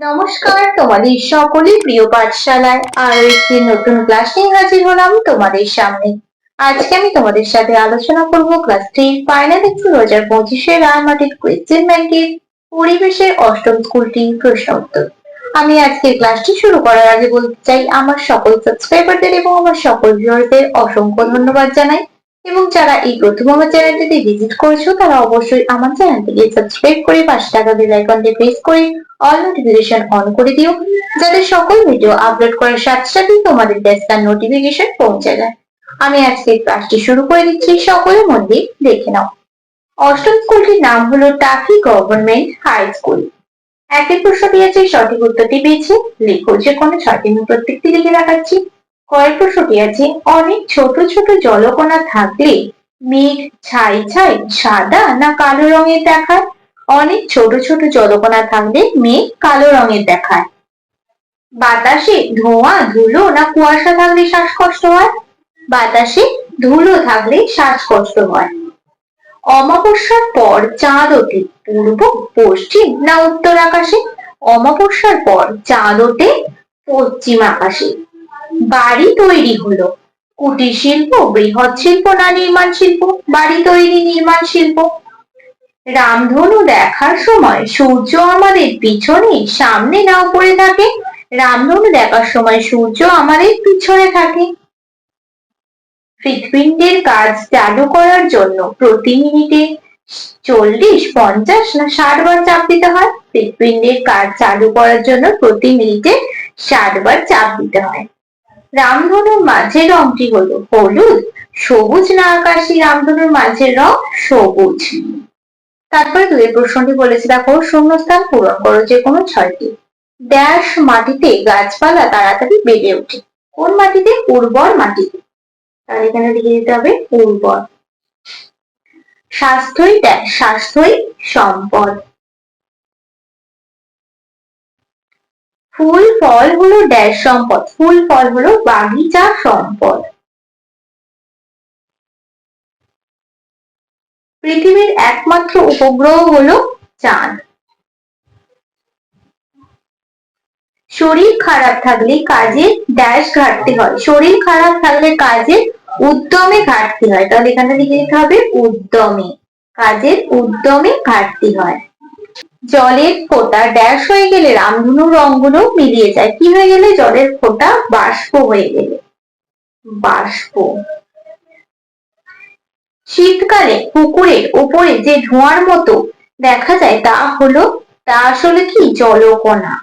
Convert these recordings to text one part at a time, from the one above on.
নমস্কার, তোমাদের সকলের প্রিয় পাঠশালায় আরো একটি নতুন ক্লাস নিয়ে হাজির হলাম তোমাদের সামনে। আজকে আমি তোমাদের সাথে আলোচনা করব ক্লাস 3 ফাইনাল এক্সাম 2025 রায়মাটির কোয়েশ্চেন ব্যাংকের পরিবেশের অষ্টম স্কুলটি প্রশ্ন উত্তর। আমি আজকের ক্লাসটি শুরু করার আগে বলতে চাই আমার সকল সাবস্ক্রাইবারদের এবং আমার সকল ভিউয়ারদের অসংখ্য ধন্যবাদ জানাই, এবং যারা এই প্রথম আমার চ্যানেলটিতে ভিজিট করেছো তারা অবশ্যই আমার চ্যানেলটিকে সাবস্ক্রাইব করে পাশে থাকা বেল আইকনটি প্রেস করে অল নোটিফিকেশন অন করে দিও, যাতে সকল ভিডিও আপলোড করার সাথে সাথে তোমাদের কাছে তার নোটিফিকেশন পৌঁছে যায়। আমি আজকে ক্লাসটি শুরু করে দিচ্ছি, সকলে মন দিয়ে দেখে নাও। অষ্টম স্কুলটির নাম হলো টাকি গভর্নমেন্ট হাই স্কুল। একই প্রশ্নটি আছে, সঠিক উত্তরটি পেয়েছি, লেখো যে কোনো ছয়টি আমি প্রত্যেকটি লিখে দেখাচ্ছি। কয়েক প্রশ্নটি আছে, অনেক ছোট ছোট জলকণা থাকলে মেঘ ছাই ছাই সাদা না কালো রঙের দেখায়? অনেক ছোট ছোট জলকণা থাকলে মেঘ কালো রঙের দেখায়। বাতাসে ধোঁয়া ধুলো না কুয়াশা থাকলে শ্বাসকষ্ট হয়? বাতাসে ধুলো থাকলে শ্বাসকষ্ট হয়। অমাবস্যার পর চাঁদ ওঠে পূর্ব পশ্চিম না উত্তর আকাশে? অমাবস্যার পর চাঁদ ওঠে পশ্চিম আকাশে। বাড়ি তৈরি হলো কুটির শিল্প, বৃহৎ শিল্প না নির্মাণ শিল্প? বাড়ি তৈরি নির্মাণ শিল্প। রামধনু দেখার সময় সূর্য আমাদের পিছনে সামনে না উপরে থাকে? রামধনু দেখার সময় সূর্য আমাদের পিছনে থাকে। হৃৎপিণ্ডের কাজ চালু করার জন্য প্রতি মিনিটে 40, 50 না 60 বার চাপ দিতে হয়? হৃৎপিণ্ডের কাজ চালু করার জন্য প্রতি মিনিটে 60 বার চাপ দিতে হয়। রামধনুর মাঝের রংটি হলো হলুদ, সবুজ না আকাশি? রামধনুর মাঝের রং সবুজ। তারপরে দুই প্রশ্নটি বলেছে, দেখো শূন্যস্থান পূরণ করো যে কোনো ছয়টি। ড্যাশ মাটিতে গাছপালা তাড়াতাড়ি বেড়ে ওঠে? কোন মাটিতে? উর্বর মাটিতে। তাহলে এখানে লিখে দিতে হবে উর্বর। স্বাস্থ্যই ড্যাশ, স্বাস্থ্যই সম্পদ। ফুল ফল হলো ড্যাশ সম্পদ? ফুল ফল হলো বাগিচা সম্পদ। পৃথিবীর একমাত্র উপগ্রহ হলো চাঁদ। শরীর খারাপ থাকলে কাজে ড্যাশ ঘাটতি হয়? শরীর খারাপ থাকলে কাজে উদ্যমে ঘাটতি হয়। তাহলে এখানে লিখে দিতে হবে উদ্যমে, কাজের উদ্যমে ঘাটতি হয়। জলের ফোঁটা ড্যাশ হয়ে গেলে রামধনুর রংগুলো মিলিয়ে যায়? কি হয়ে গেলে? জলের ফোঁটা বাষ্প হয়ে গেলে, বাষ্প। শীতকালে পুকুরের উপরে যে ধোঁয়ার মতো দেখা যায় তা আসলে কি? জলকণা।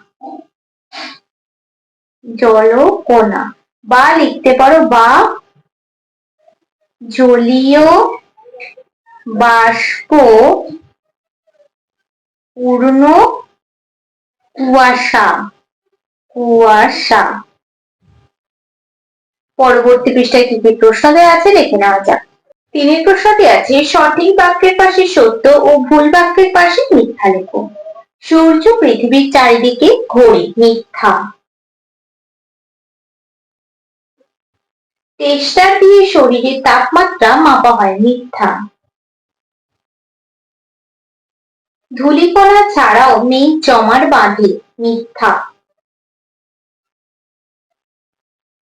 জলকণা। বা লিখতে পারো বা জলীয় বাষ্প পূর্ণ কুয়াশা। কুয়াশা। পরবর্তী পৃষ্ঠায় কি কি প্রশ্ন দেওয়া আছে দেখে নেওয়া যাক। তিনের প্রশ্নটি আছে, সঠিক বাক্যের পাশে সত্য ও ভুল বাক্যের পাশে মিথ্যা লেখো। সূর্য পৃথিবীর চারিদিকে ঘোরে, মিথ্যা। টেস্টার দিয়ে শরীরের তাপমাত্রা মাপা হয়, মিথ্যা। ধূলিকণা ছাড়াও মেঘ জমাট বাঁধে, মিথ্যা।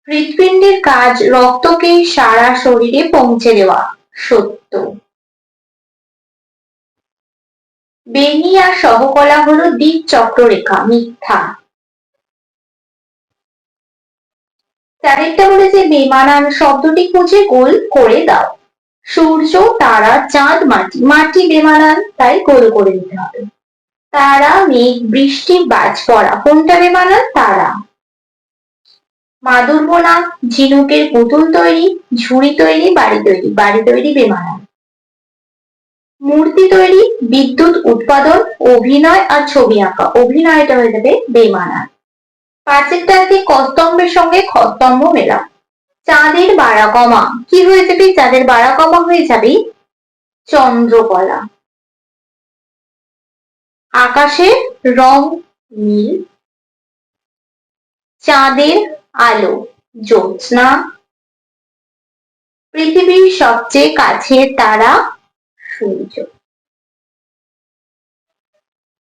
হৃৎপিণ্ডের কাজ রক্তকে সারা শরীরে পৌঁছে দেওয়া, সত্য। বেনি আর সহকলা হলো দিক চক্ররেখা, মিথ্যা। চারেরটা বলেছে বেমানান শব্দটি খুঁজে গোল করে দাও। সূর্য, তারা, চাঁদ, মাটি। মাটি বেমানান, তাই গোল করে দিতে হবে। তারা, মেঘ, বৃষ্টি, বাজ পড়া, কোনটা বেমানান? তারা। মাদুর বোনা, ঝিনুকের পুতুল তৈরি, ঝুড়ি তৈরি, বাড়ি তৈরি। বাড়ি তৈরি বেমানান। মূর্তি তৈরি, বিদ্যুৎ উৎপাদন, অভিনয় আর ছবি আঁকা। অভিনয়টা হয়ে যাবে বেমানান। পাঁচেরটা আছে কস্তম্ভের সঙ্গে খস্তম্ভ মেলাও। চাঁদের বাড়া কমা কি হয়ে যাবে? চাঁদের বাড়া কমা হয়ে যাবে চন্দ্রকলা। আকাশের রং নীল, চাঁদের আলো জ্যোৎস্না, পৃথিবীর সবচেয়ে কাছের তারা সূর্য।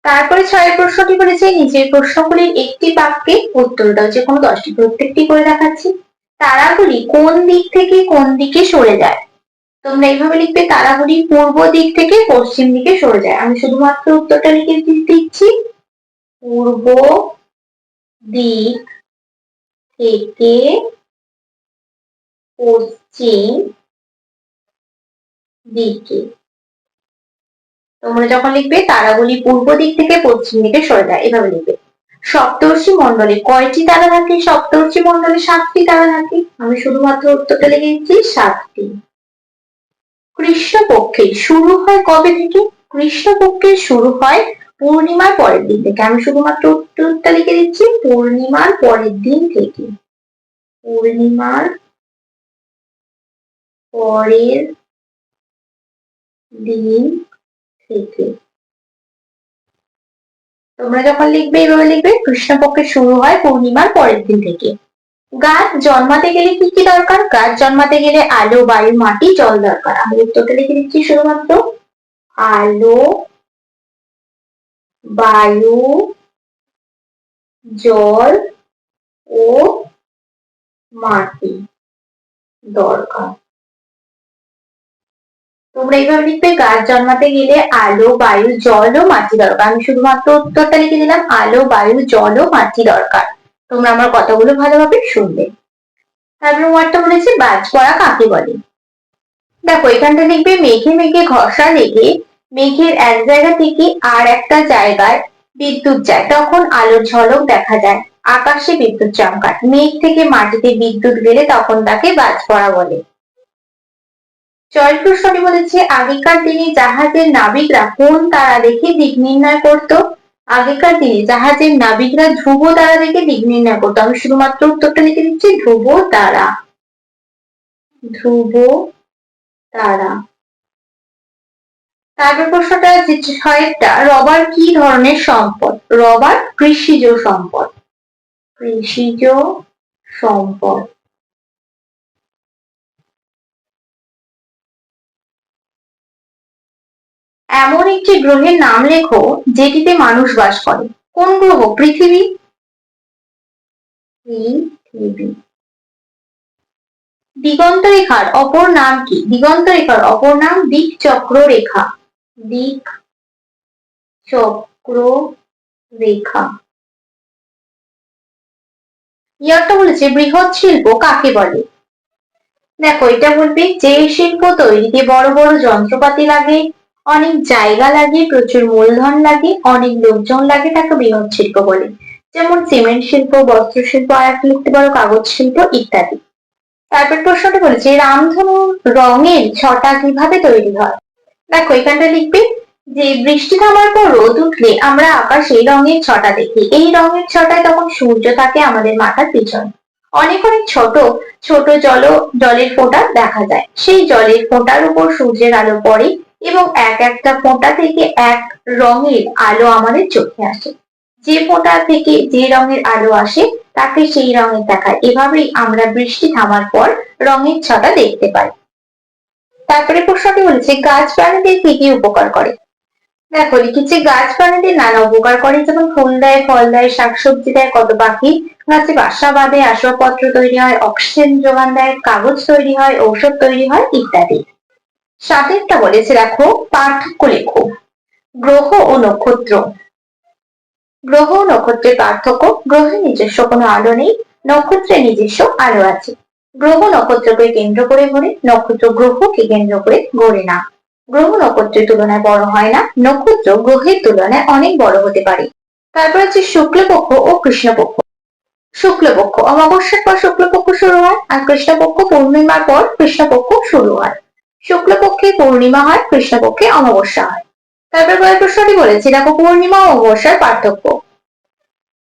তারপরে 6 প্রশ্নটি বলেছে নিচের প্রশ্নগুলির একটি বাক্যে উত্তর দাও, যে কোনো 10টি প্রত্যেকটি করে দেখাচ্ছি। তারাগুলি কোন দিক থেকে কোন দিকে সরে যায়? তোমরা এইভাবে লিখবে, তারাগুলি পূর্ব দিক থেকে পশ্চিম দিকে সরে যায়। আমি শুধুমাত্র উত্তরটা লিখে দিচ্ছি, পূর্ব দিক থেকে পশ্চিম দিকে। তোমরা যখন লিখবে তারাগুলি পূর্ব দিক থেকে পশ্চিম দিকে সরে যায়, এভাবে লিখবে। সপ্তর্ষি মণ্ডলে কয়টি তারা থাকে? সপ্তর্ষি মণ্ডলে 7টি তারা থাকে। আমি শুধুমাত্র উত্তরটা লিখে দিচ্ছি, 7টি। কৃষ্ণপক্ষে শুরু হয় কবে থেকে? কৃষ্ণপক্ষে শুরু হয় পূর্ণিমার পরের দিন থেকে। আমি শুধুমাত্র উত্তরটা লিখে দিচ্ছি, পূর্ণিমার পরের দিন থেকে। পূর্ণিমার পরের দিন থেকে। তোমরা যখন লিখবে এইভাবে লিখবে, কৃষ্ণপক্ষে শুরু হয় পূর্ণিমার পরের দিন থেকে। গাছ জন্মাতে গেলে কি কি দরকার? গাছ জন্মাতে গেলে আলো, বায়ু, মাটি, জল দরকার। আমি উত্তরটা লিখে দিচ্ছি শুধুমাত্র, আলো, বায়ু, জল ও মাটি দরকার। তোমরা এইভাবে লিখবে, গাছ জন্মাতে গেলে আলো, বায়ু, জল ও মাটি দরকার। আমি শুধুমাত্র উত্তরটা লিখে দিলাম, আলো, বায়ু, জল ও মাটি দরকার। তোমরা আমার কথাগুলো ভালোভাবে শুনবে। তারপরে ওয়ার্ডটা বলেছে বাজ পড়া কাকে বলে? দেখো এখানটা লিখবে, মেঘে মেঘে ঘষা লেগে মেঘের এক জায়গা থেকে আর একটা জায়গায় বিদ্যুৎ যায়, তখন আলোর ঝলক দেখা যায়, আকাশে বিদ্যুৎ চমকায়। মেঘ থেকে মাটিতে বিদ্যুৎ গেলে তখন তাকে বাজ পড়া বলে। 6 প্রশ্নটি বলেছে, আগেকার দিনে জাহাজের নাবিকরা কোন তারা দেখে দিক নির্ণয় করত? আগেকার দিনে জাহাজের নাবিকরা ধ্রুব তারা দেখে দিক নির্ণয় করতো। আমি শুধুমাত্র উত্তরটা লিখে দিচ্ছি, ধ্রুব তারা। ধ্রুব তারা। তারপর প্রশ্নটা আছে 6টা, রবার কি ধরনের সম্পদ? রবার কৃষিজ সম্পদ। কৃষিজ সম্পদ। এমন একটি গ্রহের নাম লেখো যেটিতে মানুষ বাস করে। কোন গ্রহ? পৃথিবী। পৃথিবী। দিগন্ত রেখার অপর নাম কি? দিগন্ত রেখার অপর নাম দিক চক্র রেখা। দিক চক্র রেখা। ইয়ারটা বলেছে বৃহৎ শিল্প কাকে বলে? দেখো এটা বলবে, যে শিল্প তৈরিতে বড় বড় যন্ত্রপাতি লাগে, অনেক জায়গা লাগে, প্রচুর মূলধন লাগে, অনেক লোকজন লাগে, তাকে বৃহৎ শিল্প বলে। যেমন সিমেন্ট শিল্প, বস্ত্র শিল্প, আর একটা লিখতে পারো কাগজ শিল্প ইত্যাদি। তারপর প্রশ্নটা বলেছে রামধনু রঙের ছটা কিভাবে তৈরি হয়? দেখো এখানটা লিখবে, যে বৃষ্টি থামার পর রোদ উঠলে আমরা আকাশে রঙের ছটা দেখি। এই রঙের ছটায় তখন সূর্য থাকে আমাদের মাথার পিছনে। অনেক অনেক ছোট ছোট জলের ফোঁটা দেখা যায়। সেই জলের ফোঁটার উপর সূর্যের আলো পড়ে এবং এক একটা ফোঁটা থেকে এক রঙের আলো আমাদের চোখে আসে। যে ফোঁটা থেকে যে রঙের আলো আসে তাকে সেই রঙের দেখায়। এভাবেই আমরা বৃষ্টি থামার পর রঙের ছটা দেখতে পাই। তারপরে প্রশ্নটি বলেছে গাছ প্রাণীদের কি কি উপকার করে? দেখো লিখেছে, গাছ প্রাণীদের নানা উপকার করে, যেমন ফুল দেয়, ফল দেয়, শাকসবজি দেয়, কত পাখি গাছে বাসা বাঁধে, আসবাবপত্র তৈরি হয়, অক্সিজেন যোগান দেয়, কাগজ তৈরি হয়, ঔষধ তৈরি হয় ইত্যাদি। 7টা বলেছে, দেখো পার্থক্য লেখো। গ্রহ ও নক্ষত্র। গ্রহ ও নক্ষত্রের পার্থক্য, গ্রহের নিজস্ব কোনো আলো নেই, নক্ষত্রের নিজস্ব আলো আছে। গ্রহ নক্ষত্রকে কেন্দ্র করে ঘোরে, নক্ষত্র গ্রহকে কেন্দ্র করে ঘোরে না। গ্রহ নক্ষত্রের তুলনায় বড় হয় না, নক্ষত্র গ্রহের তুলনায় অনেক বড় হতে পারে। তারপর হচ্ছে শুক্লপক্ষ ও কৃষ্ণপক্ষ। শুক্লপক্ষ অমাবস্যার পর শুক্লপক্ষ শুরু হয়, আর কৃষ্ণপক্ষ পূর্ণিমার পর কৃষ্ণপক্ষ শুরু হয়। শুক্লপক্ষে পূর্ণিমা হয়, কৃষ্ণপক্ষে অমাবস্যা হয়। তারপর পরের প্রশ্নটি বলেছি, দেখো পূর্ণিমা ও অমাবস্যার পার্থক্য।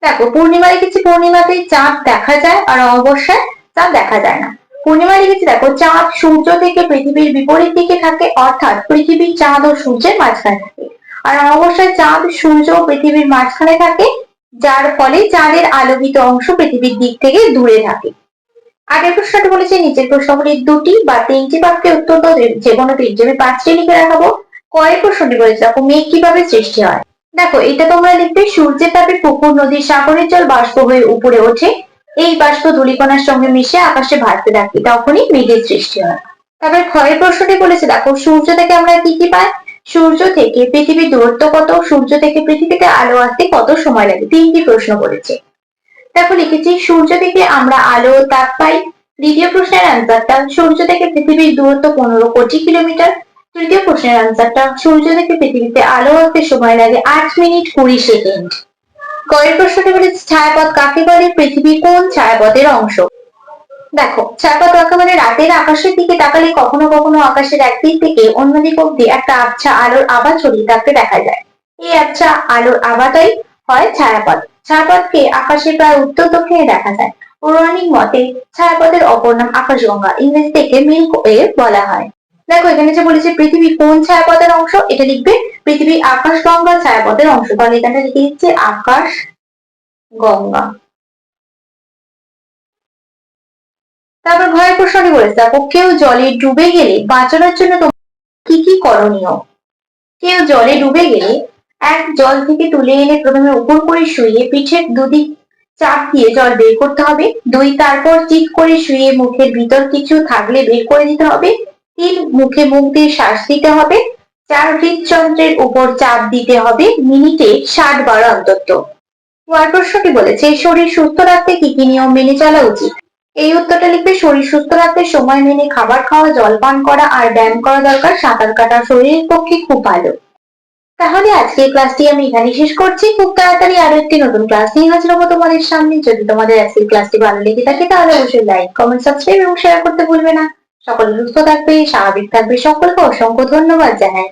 দেখো পূর্ণিমা লিখেছি, পূর্ণিমাতে চাঁদ দেখা যায়, আর অমাবস্যায় চাঁদ দেখা যায় না। পূর্ণিমা লিখেছি, দেখো চাঁদ সূর্য থেকে পৃথিবীর বিপরীত দিকে থাকে, অর্থাৎ পৃথিবী চাঁদ ও সূর্যের মাঝখানে থাকে। আর অমাবস্যায় চাঁদ সূর্য ও পৃথিবীর মাঝখানে থাকে, যার ফলে চাঁদের আলোকিত অংশ পৃথিবীর দিক থেকে দূরে থাকে। আগের প্রশ্নটা বলেছে নিচের প্রশ্নগুলির 2টি বা 3টি বাক্যে উত্তর দাও, যে কোনো 3টি। আমি 5টি লিখে রাখাবো। পরের প্রশ্নটি বলেছে, দেখো মেঘ কিভাবে সৃষ্টি হয়? দেখো এটা তোমরা লিখবে সূর্যের তাপে পুকুর, নদী, সাগরের জল বাষ্প হয়ে উপরে ওঠে। এই বাষ্প ধূলিকণার সঙ্গে মিশে আকাশে ভাসতে থাকে, তখনই মেঘের সৃষ্টি হয়। তারপরে ক্ষয়ের প্রশ্নটি বলেছে, দেখো সূর্য থেকে আমরা কি কি পাই। সূর্য থেকে পৃথিবীর দূরত্ব কত, সূর্য থেকে পৃথিবীতে আলো আসতে কত সময় লাগে, তিনটি প্রশ্ন করেছে। দেখো লিখেছি সূর্য থেকে আমরা আলো ও তাপ পাই। দ্বিতীয় প্রশ্নের অ্যান্সারটা সূর্য থেকে পৃথিবীর দূরত্ব 15 কোটি কিলোমিটার। তৃতীয় প্রশ্নের অ্যান্সারটা সূর্য থেকে পৃথিবীতে আলো আসতে সময় লাগে 8 মিনিট 20 সেকেন্ড। গয়ের প্রশ্নটি বলেছে ছায়াপথ কাকে বলে, পৃথিবী কোন ছায়াপথের অংশ। দেখো ছায়াপথ একেবারে রাতের আকাশের দিকে তাকালে কখনো কখনো আকাশের একদিক থেকে অন্যদিক অব্দি একটা আবছা আলোর আভা ছড়িয়ে থাকতে দেখা যায়। এই আবছা আলোর আভাটাই হয় ছায়াপথ। ছায়াপথকে আকাশে প্রায় উত্তর দক্ষিণে দেখা যায়। পৌরাণিক মতে ছায়াপথের অপর নাম আকাশগঙ্গা, ইংরেজি থেকে মিল্ক ওয়েভ বলা হয়। দেখো এখানে যে বলেছে পৃথিবী কোন ছায়াপথের অংশ, এটা লিখবে পৃথিবী আকাশগঙ্গা ছায়াপথের অংশ। তাহলে এখানে লিখে দিচ্ছে আকাশ গঙ্গা। তারপর ঘরের প্রশ্নটি বলেছে, দেখো কেউ জলে ডুবে গেলে বাঁচানোর জন্য তোমার কি কি করণীয়। কেউ জলে ডুবে গেলে জল থেকে তুলে এনে প্রথমে উপর করে শুয়ে পিঠের দুদিক চাপ দিয়ে জল বের করতে হবে। 2 তারপর চিৎ করে শুয়ে মুখের ভিতর কিছু থাকলে বের করে দিতে হবে। 3 মুখে মুখ দিয়ে শ্বাস দিতে হবে। 4 হৃদযন্ত্রের উপর চাপ দিতে হবে মিনিটে 60 বার অন্তত। প্রশ্নটি বলেছে শরীর সুস্থ রাখতে কি কি নিয়ম মেনে চলা উচিত। এই উত্তরটা লিখবে শরীর সুস্থ রাখতে সময় মেনে খাবার খাওয়া, জল পান করা আর ব্যায়াম করা দরকার। সাঁতার কাটা শরীরের পক্ষে খুব ভালো। তাহলে আজকের ক্লাসটি আমি এখানে শেষ করছি। খুব তাড়াতাড়ি আরো একটি নতুন ক্লাস নিয়ে হাজির হবো তোমাদের সামনে। যদি তোমাদের আজকের ক্লাসটি ভালো লেগে থাকে তাহলে অবশ্যই লাইক, কমেন্ট, সাবস্ক্রাইব এবং শেয়ার করতে ভুলবে না। সকলে সুস্থ থাকবে, স্বাভাবিক থাকবে। সকলকে অসংখ্য ধন্যবাদ জানাই।